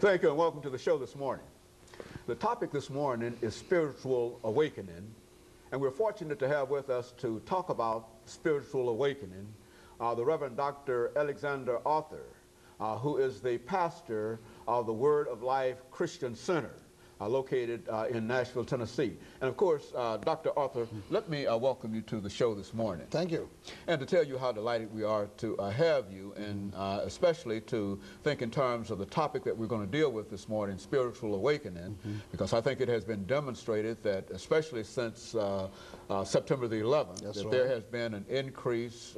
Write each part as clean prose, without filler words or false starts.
Thank you and welcome to the show this morning. The topic this morning is spiritual awakening, and we're fortunate to have with us to talk about spiritual awakening the Reverend Dr. AArthur, who is the pastor of the Word of Life Christian Center located in Nashville, Tennessee. And of course, Dr. Arthur, let me welcome you to the show this morning. Thank you. And to tell you how delighted we are to have you, and especially to think in terms of the topic that we're going to deal with this morning, spiritual awakening, because I think it has been demonstrated that, especially since September the 11th, that there has been an increase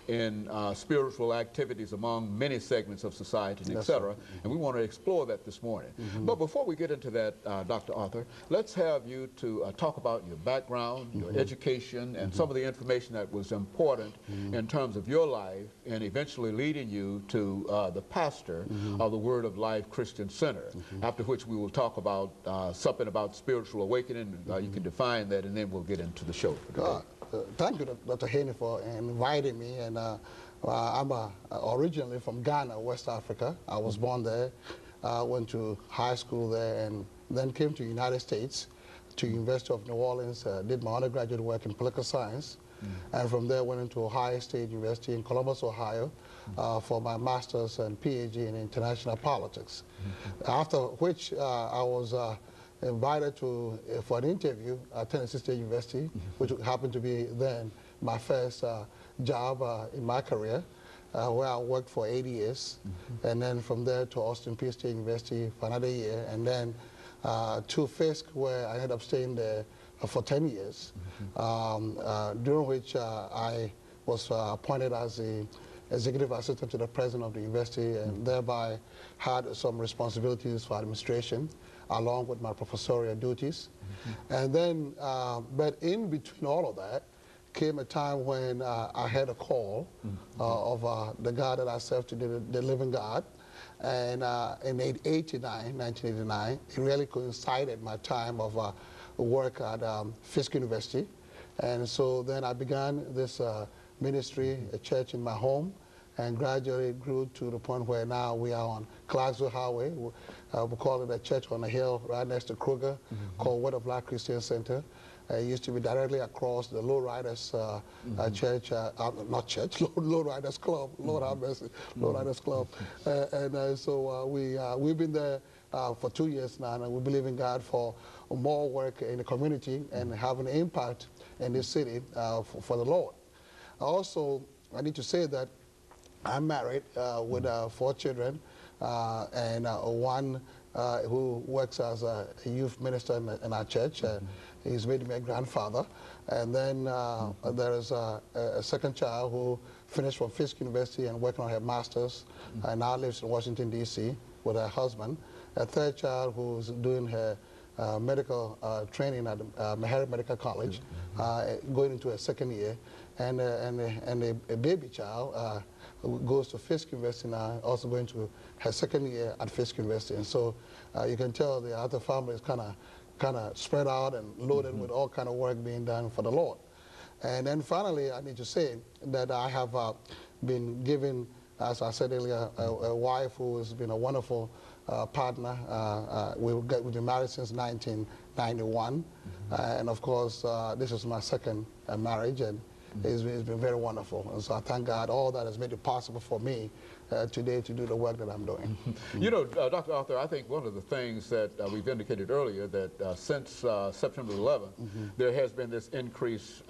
in spiritual activities among many segments of society, and et cetera. And we want to explore that this morning. But before we get into that, Dr. Arthur, let's have you to talk about your background, your education, and some of the information that was important in terms of your life and eventually leading you to the pastor of the Word of Life Christian Center, after which we will talk about something about spiritual awakening. You can define that, and then we'll get into the show for today. Thank you, Dr. Haney, for inviting me. And I'm originally from Ghana, West Africa. I was born there. Went to high school there, and then came to the United States, to University of New Orleans, did my undergraduate work in political science, and from there went into Ohio State University in Columbus, Ohio, for my master's and PhD in international politics. After which I was invited for an interview at Tennessee State University, which happened to be then my first job in my career. Where I worked for 8 years, and then from there to Austin Peay State University for another year, and then to Fisk, where I ended up staying there for 10 years, during which I was appointed as the executive assistant to the president of the university, and thereby had some responsibilities for administration, along with my professorial duties. And then, but in between all of that, came a time when I had a call of the God that I serve today, the living God. And in 1989, it really coincided my time of work at Fisk University. And so then I began this ministry, a church in my home, and gradually grew to the point where now we are on Clarksville Highway. We call it a church on a hill right next to Kruger, called Word of Life Christian Center. It used to be directly across the Lowriders church, not church, Lowriders Club, Lord have mercy, Lowriders Club. So we've been there for 2 years now, and we believe in God for more work in the community and having an impact in this city for the Lord. Also, I need to say that I'm married with 4 children, and one who works as a youth minister in our church. He's made me a grandfather. And then there is a second child who finished from Fisk University and working on her master's, and now lives in Washington, D.C. with her husband. A third child who's doing her medical training at Meharry Medical College, going into her second year. And a baby child who goes to Fisk University now, also going to her second year at Fisk University. And so you can tell the Arthur family is kind of spread out and loaded with all kind of work being done for the Lord. And then finally, I need to say that I have been given, as I said earlier, a wife who has been a wonderful partner. We've been married since 1991. And of course, this is my second marriage, and it's been very wonderful. And so I thank God all that has made it possible for me today to do the work that I'm doing. You know, Dr. Arthur, I think one of the things that we've indicated earlier, that since September 11th, there has been this increased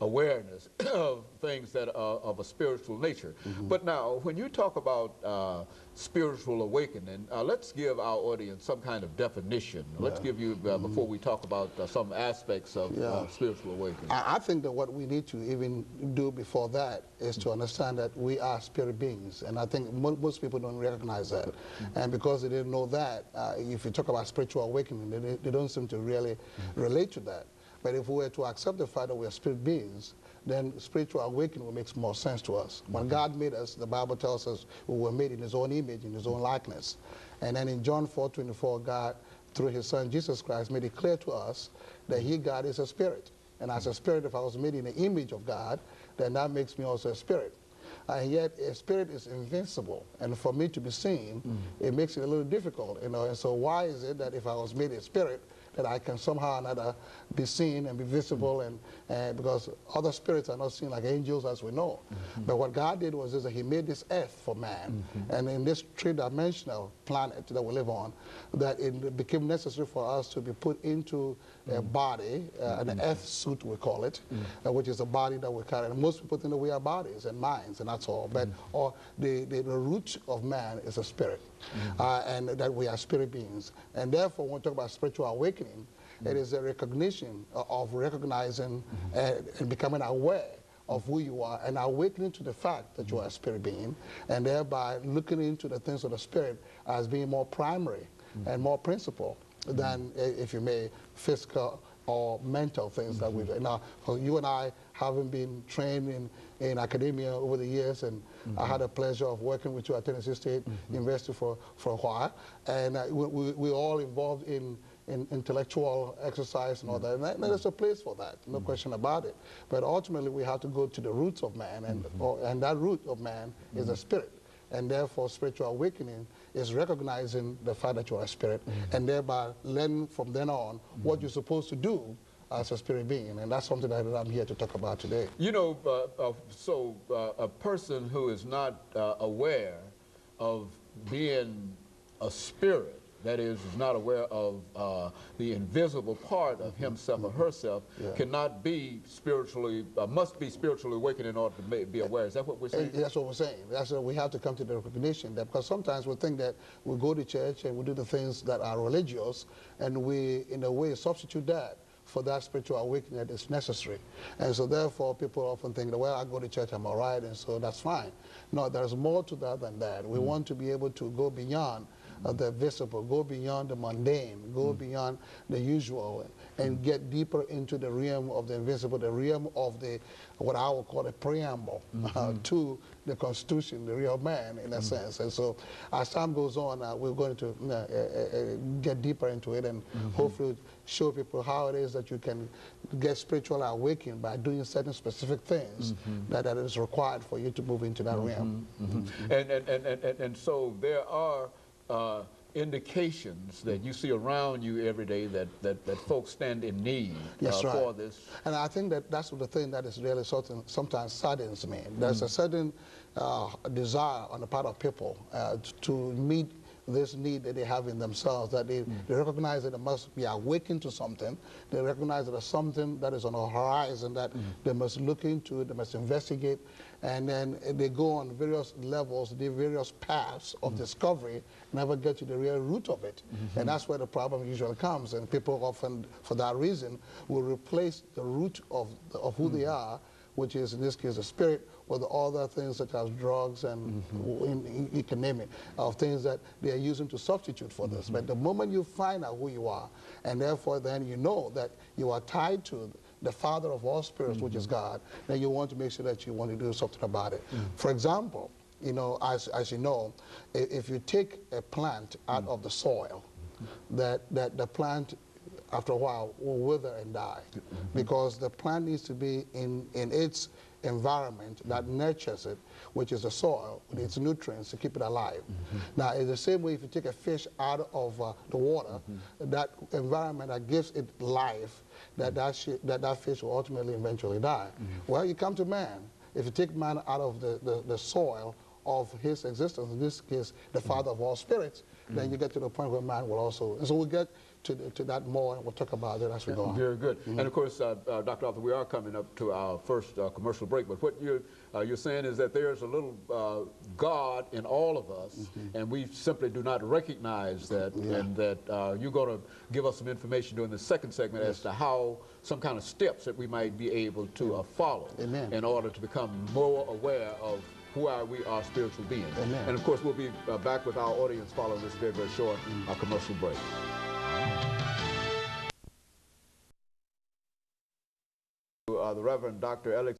awareness of things that are of a spiritual nature. But now, when you talk about spiritual awakening, let's give our audience some kind of definition. Let's give you, before we talk about some aspects of spiritual awakening. I think that what we need to even do before that is to understand that we are spirit beings. And I think most people don't recognize that. And because they didn't know that, if you talk about spiritual awakening, they don't seem to really relate to that. But if we were to accept the fact that we are spirit beings, then spiritual awakening will make more sense to us. When God made us, the Bible tells us we were made in His own image, in His own likeness. And then in John 4:24, God, through His Son Jesus Christ, made it clear to us that He, God, is a spirit. And as a spirit, if I was made in the image of God, then that makes me also a spirit. and yet a spirit is invincible. And for me to be seen, it makes it a little difficult, you know. And so why is it that if I was made a spirit, that I can somehow or another be seen and be visible, and because other spirits are not seen like angels as we know. But what God did was that he made this earth for man, and in this three-dimensional planet that we live on, that it became necessary for us to be put into a body, an earth suit we call it, which is a body that we carry. And most people think that we are bodies and minds, and that's all. But or the root of man is a spirit, and that we are spirit beings. And therefore, when we talk about spiritual awakening, it is a recognition of recognizing and becoming aware of who you are, and awakening to the fact that you are a spirit being, and thereby looking into the things of the spirit as being more primary and more principal than, if you may, physical or mental things that we do. Now, you and I having been trained in academia over the years, and I had the pleasure of working with you at Tennessee State University for a while, and we're all involved in intellectual exercise and all that, and there's a place for that, no question about it. But ultimately, we have to go to the roots of man, and that root of man is the spirit. And therefore, spiritual awakening is recognizing the fact that you are a spirit, and thereby learning from then on what you're supposed to do as a spirit being. And that's something that I'm here to talk about today. You know, a person who is not aware of being a spirit, that is not aware of the invisible part of himself or herself, cannot be spiritually, must be spiritually awakened in order to be aware. Is that what we're saying? That's what we're saying. That's what we have to come to the recognition that, because sometimes we think that we go to church and we do the things that are religious, and we, in a way, substitute that for that spiritual awakening that is necessary. And so therefore, people often think that, well, I go to church, I'm all right, and so that's fine. No, there's more to that than that. We want to be able to go beyond the visible, go beyond the mundane, go beyond the usual, and get deeper into the realm of the invisible, the realm of the, what I would call a preamble to the constitution, the real man, in a sense. And so as time goes on, we're going to get deeper into it, and hopefully show people how it is that you can get spiritually awakened by doing certain specific things that is required for you to move into that realm. And so there are indications that you see around you every day that folks stand in need for this. And I think that that's the thing that is really sometimes saddens me. There's a certain desire on the part of people to meet this need that they have in themselves, that they recognize that they must be awakened to something. They recognize that there's something that is on the horizon that they must look into, they must investigate, and then they go on various levels, the various paths of discovery, never get to the real root of it. And that's where the problem usually comes, and people often, for that reason, will replace the root of who they are, which is in this case a spirit, with other things such as drugs and you can name it, of things that they are using to substitute for this. But the moment you find out who you are, and therefore then you know that you are tied to the Father of all spirits, which is God, then you want to make sure that you want to do something about it. For example, you know, as you know, if you take a plant out of the soil, that the plant after a while will wither and die, because the plant needs to be in its environment that nurtures it, which is the soil, with its nutrients to keep it alive. Now, in the same way, if you take a fish out of the water, that environment that gives it life, that fish will ultimately eventually die. Well, you come to man. If you take man out of the soil of his existence, in this case, the Father of all spirits, then you get to the point where man will also, and so we'll get to that more, and we'll talk about it as we go on. Very good. And of course, Dr. Arthur, we are coming up to our first commercial break, but what you're saying is that there's a little God in all of us, and we simply do not recognize that, and that you're going to give us some information during the second segment as to how some kind of steps that we might be able to follow in order to become more aware of who we are spiritual beings. And of course, we'll be back with our audience following this very, very short commercial break. The Reverend Dr. Alex